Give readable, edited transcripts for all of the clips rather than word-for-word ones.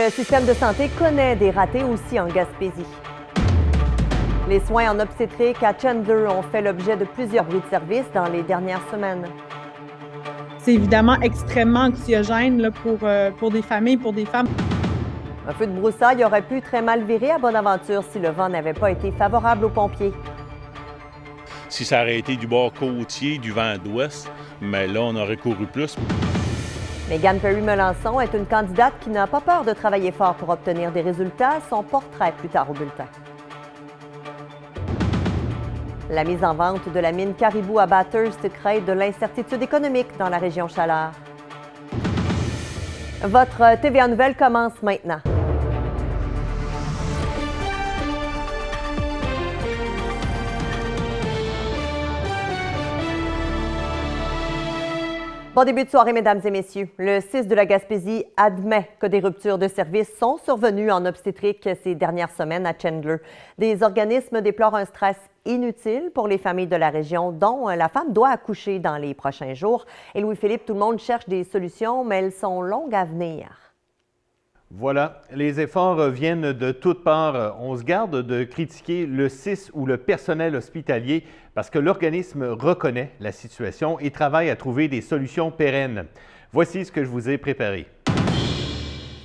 Le système de santé connaît des ratés aussi en Gaspésie. Les soins en obstétrique à Chandler ont fait l'objet de plusieurs bris de service dans les dernières semaines. C'est évidemment extrêmement anxiogène là, pour des familles, pour des femmes. Un feu de broussailles aurait pu très mal virer à Bonaventure si le vent n'avait pas été favorable aux pompiers. Si ça aurait été du bord côtier, du vent d'ouest, mais là, on aurait couru plus. Mégane Perry-Melançon est une candidate qui n'a pas peur de travailler fort pour obtenir des résultats. Son portrait plus tard au bulletin. La mise en vente de la mine Caribou à Bathurst crée de l'incertitude économique dans la région Chaleur. Votre TVA Nouvelle commence maintenant. Bon début de soirée, mesdames et messieurs. Le CIS de la Gaspésie admet que des ruptures de services sont survenues en obstétrique ces dernières semaines à Chandler. Des organismes déplorent un stress inutile pour les familles de la région dont la femme doit accoucher dans les prochains jours. Et Louis-Philippe, tout le monde cherche des solutions, mais elles sont longues à venir. Voilà, les efforts viennent de toutes parts. On se garde de critiquer le CIS ou le personnel hospitalier parce que l'organisme reconnaît la situation et travaille à trouver des solutions pérennes. Voici ce que je vous ai préparé.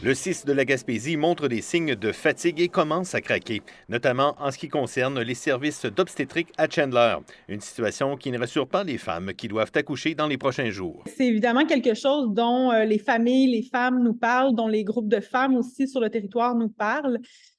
Le CIS de la Gaspésie montre des signes de fatigue et commence à craquer, notamment en ce qui concerne les services d'obstétrique à Chandler. Une situation qui ne rassure pas les femmes qui doivent accoucher dans les prochains jours. C'est évidemment quelque chose dont les familles, les femmes nous parlent, dont les groupes de femmes aussi sur le territoire nous parlent,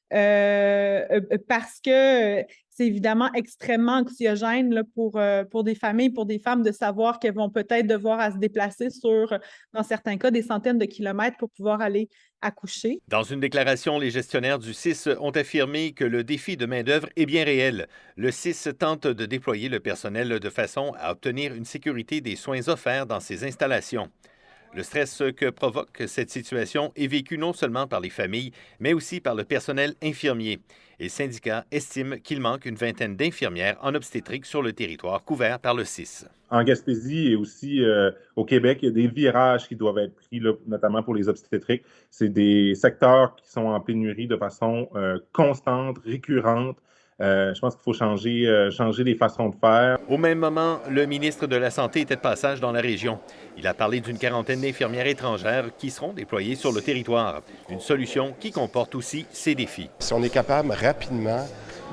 parce que c'est évidemment extrêmement anxiogène là, pour des familles, pour des femmes de savoir qu'elles vont peut-être devoir à se déplacer sur, dans certains cas, des centaines de kilomètres pour pouvoir aller accoucher. Dans une déclaration, les gestionnaires du CIS ont affirmé que le défi de main-d'œuvre est bien réel. Le CIS tente de déployer le personnel de façon à obtenir une sécurité des soins offerts dans ces installations. Le stress que provoque cette situation est vécu non seulement par les familles, mais aussi par le personnel infirmier. Et le syndicat estime qu'il manque une vingtaine d'infirmières en obstétrique sur le territoire couvert par le CIS. En Gaspésie et aussi au Québec, il y a des virages qui doivent être pris, là, notamment pour les obstétriques. C'est des secteurs qui sont en pénurie de façon constante, récurrente. Je pense qu'il faut changer les façons de faire. Au même moment, le ministre de la Santé était de passage dans la région. Il a parlé d'une quarantaine d'infirmières étrangères qui seront déployées sur le territoire. Une solution qui comporte aussi ses défis. Si on est capable rapidement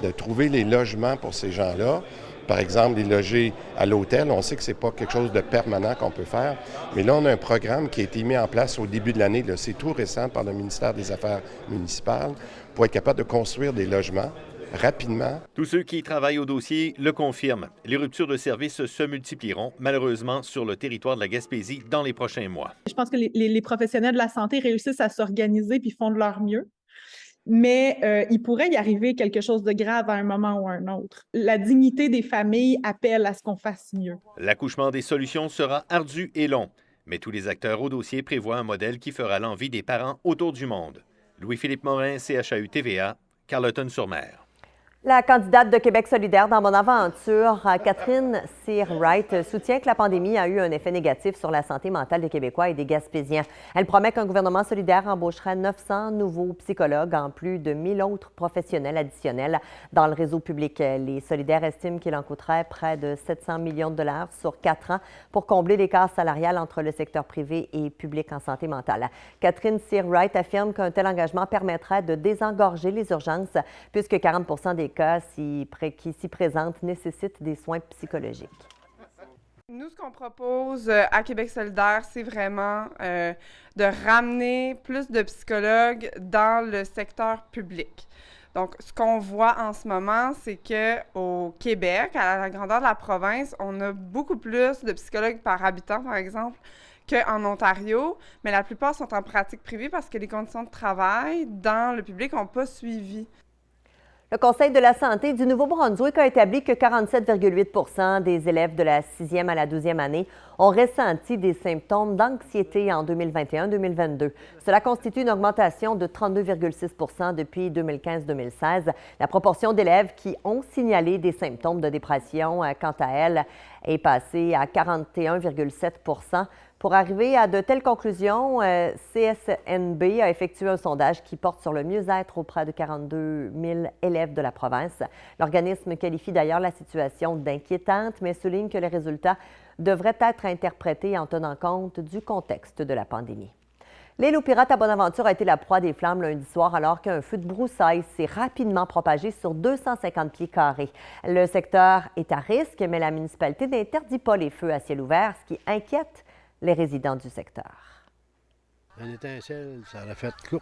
de trouver les logements pour ces gens-là, par exemple, les loger à l'hôtel, on sait que ce n'est pas quelque chose de permanent qu'on peut faire, mais là, on a un programme qui a été mis en place au début de l'année, c'est tout récent par le ministère des Affaires municipales, pour être capable de construire des logements rapidement. Tous ceux qui travaillent au dossier le confirment. Les ruptures de services se multiplieront, malheureusement, sur le territoire de la Gaspésie dans les prochains mois. Je pense que les professionnels de la santé réussissent à s'organiser puis font de leur mieux. Mais il pourrait y arriver quelque chose de grave à un moment ou à un autre. La dignité des familles appelle à ce qu'on fasse mieux. L'accouchement des solutions sera ardu et long, mais tous les acteurs au dossier prévoient un modèle qui fera l'envie des parents autour du monde. Louis-Philippe Morin, CHAU TVA, Carleton-sur-Mer. La candidate de Québec solidaire dans Bonaventure, Catherine Cyr-Wright, soutient que la pandémie a eu un effet négatif sur la santé mentale des Québécois et des Gaspésiens. Elle promet qu'un gouvernement solidaire embaucherait 900 nouveaux psychologues en plus de 1000 autres professionnels additionnels dans le réseau public. Les solidaires estiment qu'il en coûterait près de 700 millions de dollars sur 4 ans pour combler l'écart salarial entre le secteur privé et public en santé mentale. Catherine Cyr-Wright affirme qu'un tel engagement permettrait de désengorger les urgences puisque 40 des cas qui s'y présentent nécessitent des soins psychologiques. Nous, ce qu'on propose à Québec solidaire, c'est vraiment de ramener plus de psychologues dans le secteur public. Donc, ce qu'on voit en ce moment, c'est qu'au Québec, à la grandeur de la province, on a beaucoup plus de psychologues par habitant, par exemple, qu'en Ontario, mais la plupart sont en pratique privée parce que les conditions de travail dans le public n'ont pas suivi. Le Conseil de la santé du Nouveau-Brunswick a établi que 47,8 % des élèves de la 6e à la 12e année ont ressenti des symptômes d'anxiété en 2021-2022. Cela constitue une augmentation de 32,6 % depuis 2015-2016. La proportion d'élèves qui ont signalé des symptômes de dépression, quant à elle, est passée à 41,7 % Pour arriver à de telles conclusions, CSNB a effectué un sondage qui porte sur le mieux-être auprès de 42 000 élèves de la province. L'organisme qualifie d'ailleurs la situation d'inquiétante, mais souligne que les résultats devraient être interprétés en tenant compte du contexte de la pandémie. L'île aux Pirates à Bonaventure a été la proie des flammes lundi soir alors qu'un feu de broussailles s'est rapidement propagé sur 250 pieds carrés. Le secteur est à risque, mais la municipalité n'interdit pas les feux à ciel ouvert, ce qui inquiète les résidents du secteur. Un étincelle, ça aurait fait clouc.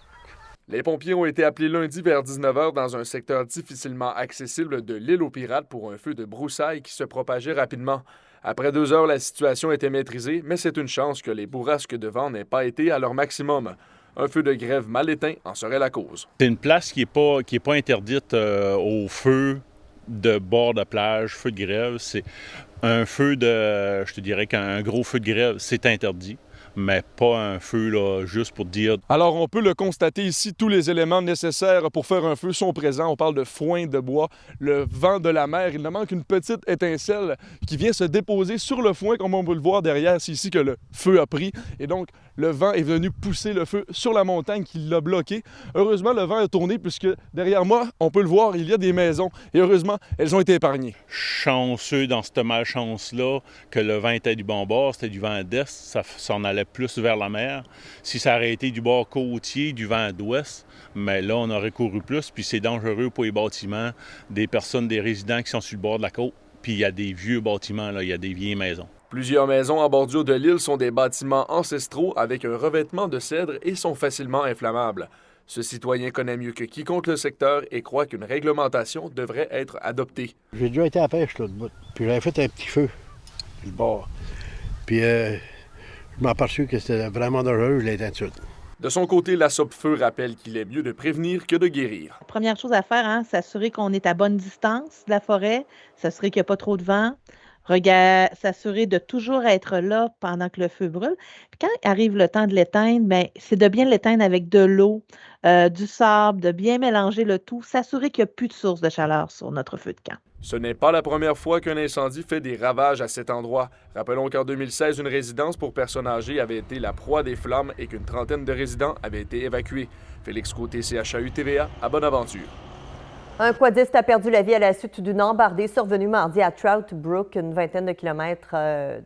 Les pompiers ont été appelés lundi vers 19h dans un secteur difficilement accessible de l'île aux Pirates pour un feu de broussailles qui se propageait rapidement. Après 2 heures, la situation était maîtrisée, mais c'est une chance que les bourrasques de vent n'aient pas été à leur maximum. Un feu de grève mal éteint en serait la cause. C'est une place qui est pas interdite au feu de bord de plage, feu de grève. C'est un feu de, je te dirais qu'un gros feu de grève, c'est interdit, mais pas un feu là, juste pour dire. Alors on peut le constater ici, tous les éléments nécessaires pour faire un feu sont présents. On parle de foin, de bois, le vent de la mer. Il ne manque une petite étincelle qui vient se déposer sur le foin, comme on peut le voir derrière. C'est ici que le feu a pris. Et donc, le vent est venu pousser le feu sur la montagne qui l'a bloqué. Heureusement, le vent a tourné puisque derrière moi, on peut le voir, il y a des maisons. Et heureusement, elles ont été épargnées. Chanceux dans cette malchance-là que le vent était du bon bord, c'était du vent d'est, ça s'en allait plus vers la mer. Si ça aurait été du bord côtier, du vent d'ouest, mais là, on aurait couru plus, puis c'est dangereux pour les bâtiments, des personnes, des résidents qui sont sur le bord de la côte, puis il y a des vieux bâtiments, là, il y a des vieilles maisons. Plusieurs maisons en bordure de l'île sont des bâtiments ancestraux avec un revêtement de cèdre et sont facilement inflammables. Ce citoyen connaît mieux que quiconque le secteur et croit qu'une réglementation devrait être adoptée. J'ai déjà été à la pêche là, de bout, puis j'avais fait un petit feu sur le bord. Puis je m'ai aperçu que c'était vraiment dangereux, je l'ai éteint tout de suite. De son côté, la SOPFEU rappelle qu'il est mieux de prévenir que de guérir. Première chose à faire, s'assurer qu'on est à bonne distance de la forêt, s'assurer qu'il n'y a pas trop de vent, s'assurer de toujours être là pendant que le feu brûle. Puis quand arrive le temps de l'éteindre, c'est de bien l'éteindre avec de l'eau, du sable, de bien mélanger le tout, s'assurer qu'il n'y a plus de source de chaleur sur notre feu de camp. Ce n'est pas la première fois qu'un incendie fait des ravages à cet endroit. Rappelons qu'en 2016, une résidence pour personnes âgées avait été la proie des flammes et qu'une trentaine de résidents avaient été évacués. Félix Côté, CHAU TVA, à Bonaventure. Un quadiste a perdu la vie à la suite d'une embardée survenue mardi à Trout Brook, une vingtaine de kilomètres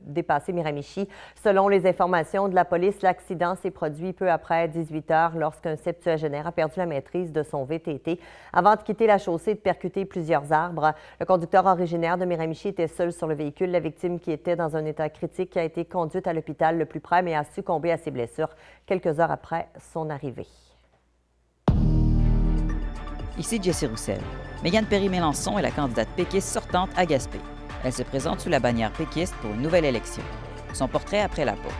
dépassé Miramichi. Selon les informations de la police, l'accident s'est produit peu après 18 heures lorsqu'un septuagénaire a perdu la maîtrise de son VTT avant de quitter la chaussée et de percuter plusieurs arbres. Le conducteur originaire de Miramichi était seul sur le véhicule. La victime, qui était dans un état critique, a été conduite à l'hôpital le plus près mais a succombé à ses blessures quelques heures après son arrivée. Ici Jessie Roussel. Mégane Perry-Mélançon est la candidate péquiste sortante à Gaspé. Elle se présente sous la bannière péquiste pour une nouvelle élection. Son portrait après la pause.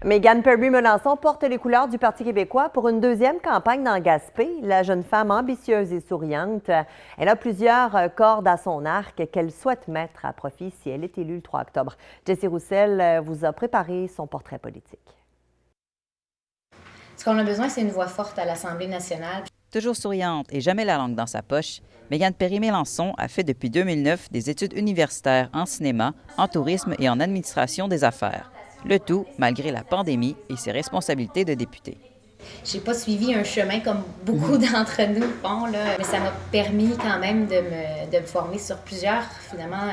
Mégane Perry-Mélançon porte les couleurs du Parti québécois pour une deuxième campagne dans Gaspé. La jeune femme ambitieuse et souriante, elle a plusieurs cordes à son arc qu'elle souhaite mettre à profit si elle est élue le 3 octobre. Jessie Roussel vous a préparé son portrait politique. Ce qu'on a besoin, c'est une voix forte à l'Assemblée nationale. Toujours souriante et jamais la langue dans sa poche, Mégane Perry-Mélançon a fait depuis 2009 des études universitaires en cinéma, en tourisme et en administration des affaires. Le tout malgré la pandémie et ses responsabilités de députée. J'ai pas suivi un chemin comme beaucoup d'entre nous font, là, mais ça m'a permis quand même de me former sur plusieurs, finalement,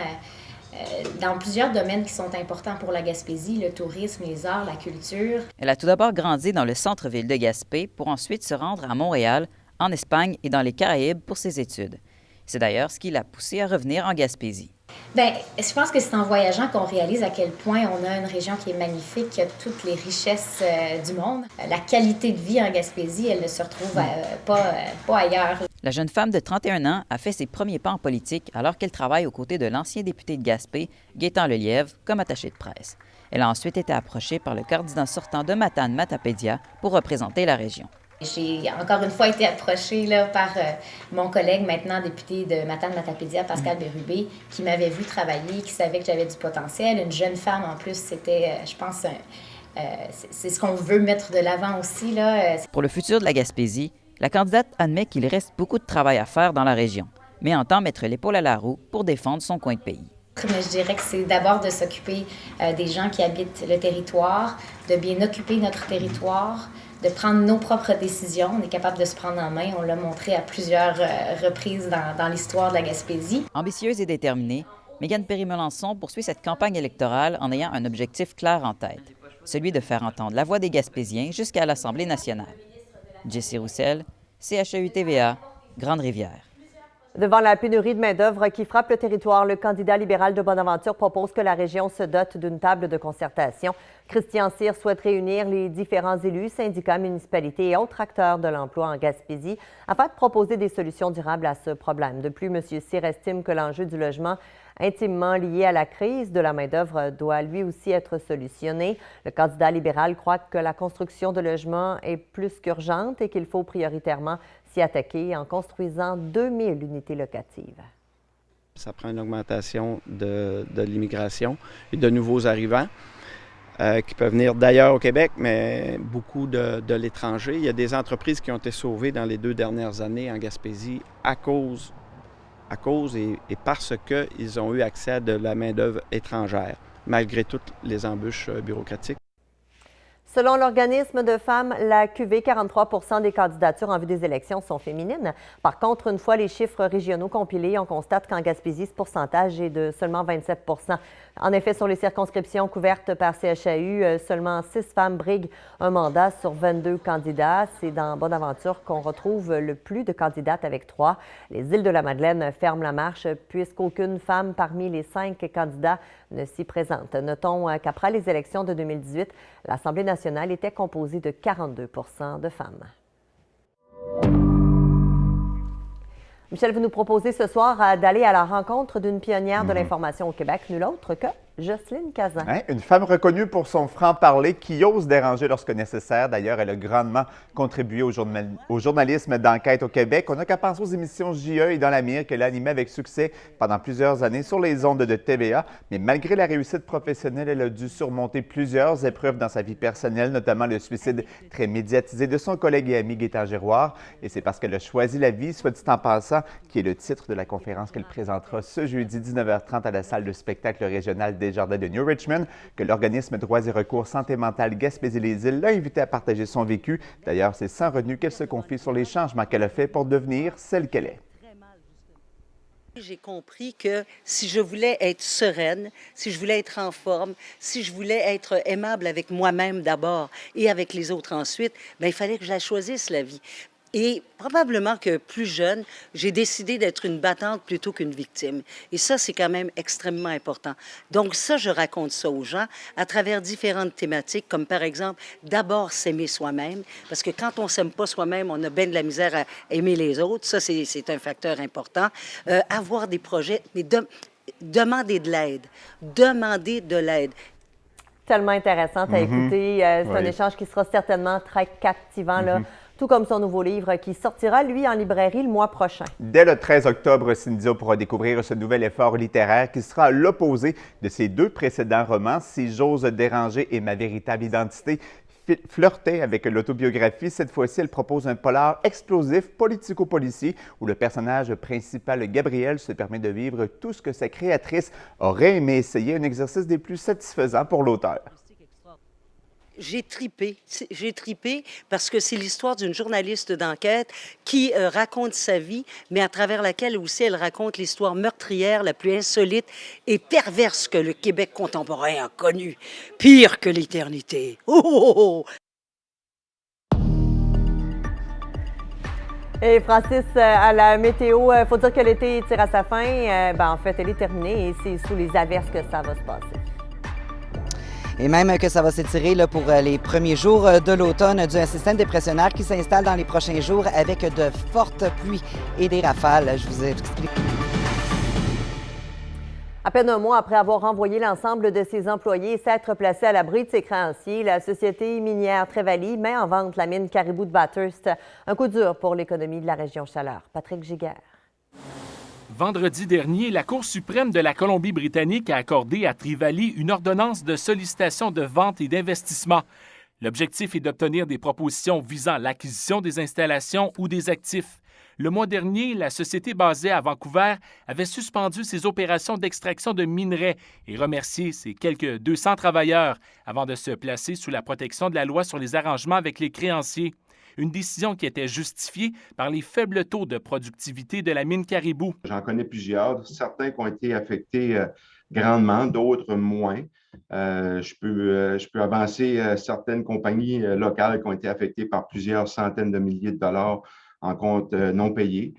dans plusieurs domaines qui sont importants pour la Gaspésie, le tourisme, les arts, la culture. Elle a tout d'abord grandi dans le centre-ville de Gaspé pour ensuite se rendre à Montréal, en Espagne et dans les Caraïbes pour ses études. C'est d'ailleurs ce qui l'a poussée à revenir en Gaspésie. Bien, je pense que c'est en voyageant qu'on réalise à quel point on a une région qui est magnifique, qui a toutes les richesses du monde. La qualité de vie en Gaspésie, elle ne se retrouve pas ailleurs. La jeune femme de 31 ans a fait ses premiers pas en politique alors qu'elle travaille aux côtés de l'ancien député de Gaspé, Gaétan Lelièvre, comme attachée de presse. Elle a ensuite été approchée par le candidat sortant de Matane-Matapédia pour représenter la région. J'ai encore une fois été approchée là, par mon collègue, maintenant député de Matane-Matapédia, Pascal Bérubé, qui m'avait vu travailler, qui savait que j'avais du potentiel. Une jeune femme, en plus, c'était, je pense, c'est ce qu'on veut mettre de l'avant aussi, là. Pour le futur de la Gaspésie, la candidate admet qu'il reste beaucoup de travail à faire dans la région. mais entend mettre l'épaule à la roue pour défendre son coin de pays. Mais je dirais que c'est d'abord de s'occuper des gens qui habitent le territoire, de bien occuper notre territoire, de prendre nos propres décisions. On est capable de se prendre en main. On l'a montré à plusieurs reprises dans l'histoire de la Gaspésie. Ambitieuse et déterminée, Mégane Perry-Melançon poursuit cette campagne électorale en ayant un objectif clair en tête, celui de faire entendre la voix des Gaspésiens jusqu'à l'Assemblée nationale. Jessie Roussel, CHEU-TVA, Grande-Rivière. Devant la pénurie de main-d'œuvre qui frappe le territoire, le candidat libéral de Bonaventure propose que la région se dote d'une table de concertation. Christian Cyr souhaite réunir les différents élus, syndicats, municipalités et autres acteurs de l'emploi en Gaspésie afin de proposer des solutions durables à ce problème. De plus, M. Cyr estime que l'enjeu du logement intimement lié à la crise de la main-d'œuvre doit lui aussi être solutionné. Le candidat libéral croit que la construction de logements est plus qu'urgente et qu'il faut prioritairement s'y attaquer en construisant 2000 unités locatives. Ça prend une augmentation de l'immigration et de nouveaux arrivants qui peuvent venir d'ailleurs au Québec, mais beaucoup de l'étranger. Il y a des entreprises qui ont été sauvées dans les 2 dernières années en Gaspésie à cause et parce qu'ils ont eu accès à de la main-d'œuvre étrangère, malgré toutes les embûches bureaucratiques. Selon l'organisme de femmes, la QV, 43 % des candidatures en vue des élections sont féminines. Par contre, une fois les chiffres régionaux compilés, on constate qu'en Gaspésie, ce pourcentage est de seulement 27 %. En effet, sur les circonscriptions couvertes par CHAU, seulement 6 femmes briguent un mandat sur 22 candidats. C'est dans Bonaventure qu'on retrouve le plus de candidates avec 3. Les Îles-de-la-Madeleine ferment la marche puisqu'aucune femme parmi les 5 candidats ne s'y présente. Notons qu'après les élections de 2018, l'Assemblée nationale était composée de 42 % de femmes. Michel, vous nous proposez ce soir d'aller à la rencontre d'une pionnière de l'information au Québec, nulle autre que Jocelyne Cazin. Une femme reconnue pour son franc-parler qui ose déranger lorsque nécessaire. D'ailleurs, elle a grandement contribué au journalisme d'enquête au Québec. On n'a qu'à penser aux émissions JE et Dans la mire qu'elle a animées avec succès pendant plusieurs années sur les ondes de TVA. Mais malgré la réussite professionnelle, elle a dû surmonter plusieurs épreuves dans sa vie personnelle, notamment le suicide très médiatisé de son collègue et ami Gaétan Giroir. Et c'est parce qu'elle a choisi la vie, soit dit en passant, qui est le titre de la conférence qu'elle présentera ce jeudi 19h30 à la salle de spectacle régionale des Jardins de New Richmond, que l'organisme Droits et recours santé mentale Gaspésie-les-Îles l'a invité à partager son vécu. D'ailleurs, c'est sans retenue qu'elle se confie sur les changements qu'elle a faits pour devenir celle qu'elle est. J'ai compris que si je voulais être sereine, si je voulais être en forme, si je voulais être aimable avec moi-même d'abord et avec les autres ensuite, bien, il fallait que je la choisisse, la vie. Et probablement que plus jeune, j'ai décidé d'être une battante plutôt qu'une victime. Et ça, c'est quand même extrêmement important. Donc ça, je raconte ça aux gens à travers différentes thématiques, comme par exemple, d'abord s'aimer soi-même, parce que quand on ne s'aime pas soi-même, on a bien de la misère à aimer les autres. Ça, c'est un facteur important. Avoir des projets, mais demander de l'aide. Demander de l'aide. Tellement intéressante à écouter. C'est un échange qui sera certainement très captivant, là. Tout comme son nouveau livre qui sortira, lui, en librairie le mois prochain. Dès le 13 octobre, Cindy pourra découvrir ce nouvel effort littéraire qui sera à l'opposé de ses 2 précédents romans, Si j'ose déranger et Ma véritable identité. Flirtait avec l'autobiographie. Cette fois-ci, elle propose un polar explosif, politico-policier, où le personnage principal, Gabriel, se permet de vivre tout ce que sa créatrice aurait aimé essayer, un exercice des plus satisfaisants pour l'auteur. J'ai tripé parce que c'est l'histoire d'une journaliste d'enquête qui raconte sa vie, mais à travers laquelle aussi elle raconte l'histoire meurtrière la plus insolite et perverse que le Québec contemporain a connue. Pire que l'éternité. Oh, oh, oh. Et Francis, à la météo, il faut dire que l'été tire à sa fin. En fait, elle est terminée et c'est sous les averses que ça va se passer. Et même que ça va s'étirer là, pour les premiers jours de l'automne, dû à un système dépressionnaire qui s'installe dans les prochains jours avec de fortes pluies et des rafales. Je vous explique. À peine un mois après avoir renvoyé l'ensemble de ses employés et s'être placé à l'abri de ses créanciers, la société minière Trevali met en vente la mine Caribou de Bathurst. Un coup dur pour l'économie de la région Chaleur. Patrick Giguère. Vendredi dernier, la Cour suprême de la Colombie-Britannique a accordé à Trevali une ordonnance de sollicitation de vente et d'investissement. L'objectif est d'obtenir des propositions visant l'acquisition des installations ou des actifs. Le mois dernier, la société basée à Vancouver avait suspendu ses opérations d'extraction de minerais et remercié ses quelques 200 travailleurs avant de se placer sous la protection de la loi sur les arrangements avec les créanciers. Une décision qui était justifiée par les faibles taux de productivité de la mine Caribou. J'en connais plusieurs, certains qui ont été affectés grandement, d'autres moins. Je peux avancer certaines compagnies locales qui ont été affectées par plusieurs centaines de milliers de dollars en compte non payés.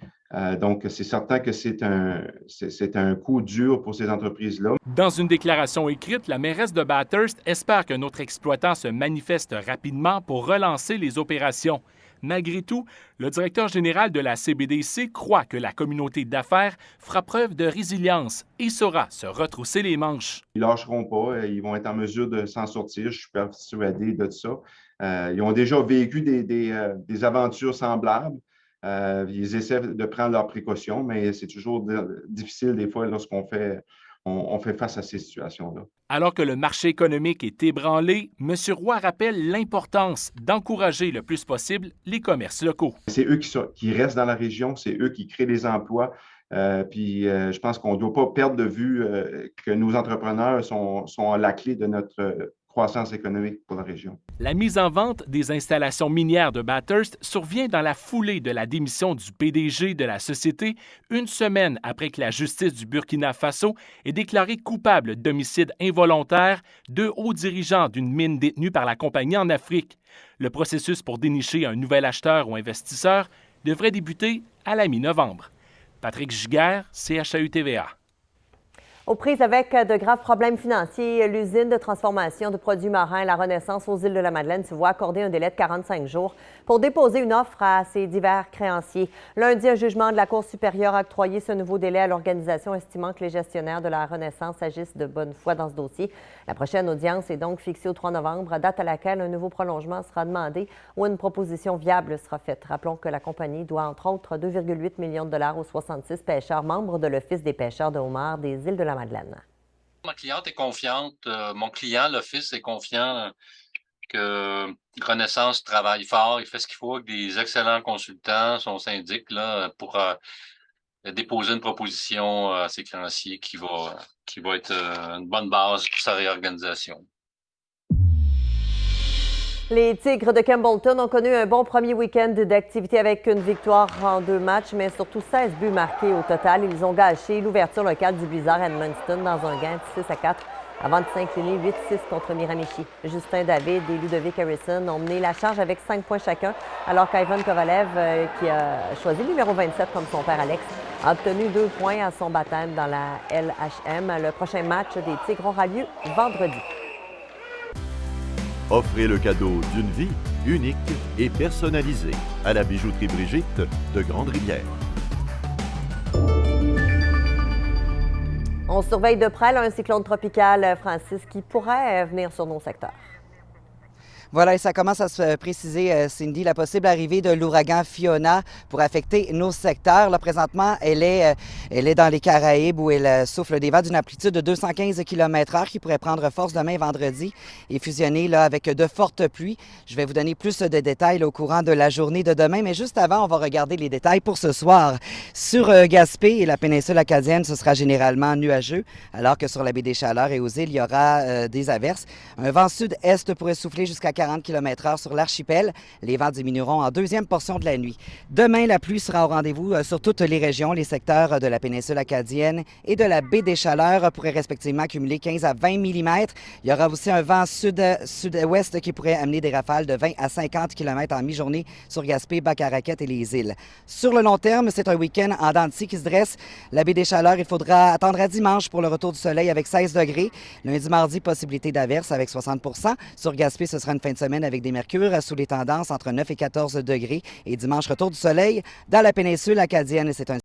Donc, c'est certain que c'est un coup dur pour ces entreprises-là. Dans une déclaration écrite, la mairesse de Bathurst espère qu'un autre exploitant se manifeste rapidement pour relancer les opérations. Malgré tout, le directeur général de la CBDC croit que la communauté d'affaires fera preuve de résilience et saura se retrousser les manches. Ils ne lâcheront pas, ils vont être en mesure de s'en sortir, je suis persuadé de ça. Ils ont déjà vécu des aventures semblables. Ils essaient de prendre leurs précautions, mais c'est toujours difficile des fois lorsqu'on fait face à ces situations-là. Alors que le marché économique est ébranlé, M. Roy rappelle l'importance d'encourager le plus possible les commerces locaux. C'est eux qui restent dans la région, c'est eux qui créent les emplois. Puis je pense qu'on ne doit pas perdre de vue que nos entrepreneurs sont la clé de notre croissance économique pour la région. La mise en vente des installations minières de Bathurst survient dans la foulée de la démission du PDG de la société, une semaine après que la justice du Burkina Faso ait déclaré coupable d'homicide involontaire deux hauts dirigeants d'une mine détenue par la compagnie en Afrique. Le processus pour dénicher un nouvel acheteur ou investisseur devrait débuter à la mi-novembre. Patrick Giguère, CHAU-TVA. Aux prises avec de graves problèmes financiers, l'usine de transformation de produits marins La Renaissance aux îles de la Madeleine se voit accorder un délai de 45 jours pour déposer une offre à ses divers créanciers. Lundi, un jugement de la Cour supérieure a octroyé ce nouveau délai à l'organisation, estimant que les gestionnaires de La Renaissance agissent de bonne foi dans ce dossier. La prochaine audience est donc fixée au 3 novembre, date à laquelle un nouveau prolongement sera demandé ou une proposition viable sera faite. Rappelons que la compagnie doit entre autres 2,8 millions de dollars aux 66 pêcheurs membres de l'Office des pêcheurs de homard des îles de la Madeleine. Ma cliente est confiante, mon client, l'Office, est confiant que Renaissance travaille fort, il fait ce qu'il faut avec des excellents consultants, son syndic, là, pour déposer une proposition à ses créanciers qui va être une bonne base pour sa réorganisation. Les Tigres de Campbellton ont connu un bon premier week-end d'activité avec une victoire en 2 matchs, mais surtout 16 buts marqués au total. Ils ont gâché l'ouverture locale du Blizzard à Edmundston dans un gain de 6-4 avant de s'incliner 8-6 contre Miramichi. Justin David et Ludovic Harrison ont mené la charge avec 5 points chacun, alors qu'Ivan Kovalev, qui a choisi le numéro 27 comme son père Alex, a obtenu 2 points à son baptême dans la LHM. Le prochain match des Tigres aura lieu vendredi. Offrez le cadeau d'une vie unique et personnalisée à la bijouterie Brigitte de Grande-Rivière. On surveille de près un cyclone tropical, Francis, qui pourrait venir sur nos secteurs. Voilà, et ça commence à se préciser, Cindy, la possible arrivée de l'ouragan Fiona pour affecter nos secteurs. Là, présentement, elle est dans les Caraïbes où elle souffle des vents d'une amplitude de 215 km/h qui pourrait prendre force demain vendredi et fusionner là, avec de fortes pluies. Je vais vous donner plus de détails là, au courant de la journée de demain, mais juste avant, on va regarder les détails pour ce soir. Sur Gaspé et la péninsule acadienne, ce sera généralement nuageux, alors que sur la baie des Chaleurs et aux îles, il y aura des averses. Un vent sud-est pourrait souffler jusqu'à 40 km/h sur l'archipel. Les vents diminueront en deuxième portion de la nuit. Demain, la pluie sera au rendez-vous sur toutes les régions. Les secteurs de la péninsule acadienne et de la baie des Chaleurs pourraient respectivement accumuler 15 à 20 mm. Il y aura aussi un vent sud-ouest qui pourrait amener des rafales de 20 à 50 km en mi-journée sur Gaspé, Bac-à-Raquette et les îles. Sur le long terme, c'est un week-end en dents de scie qui se dresse. La baie des Chaleurs, il faudra attendre à dimanche pour le retour du soleil avec 16 degrés. Lundi, mardi, possibilité d'averse avec 60 %. Sur Gaspé, ce sera une fin de semaine avec des mercures sous les tendances entre 9 et 14 degrés. Et dimanche, retour du soleil dans la péninsule acadienne. C'est un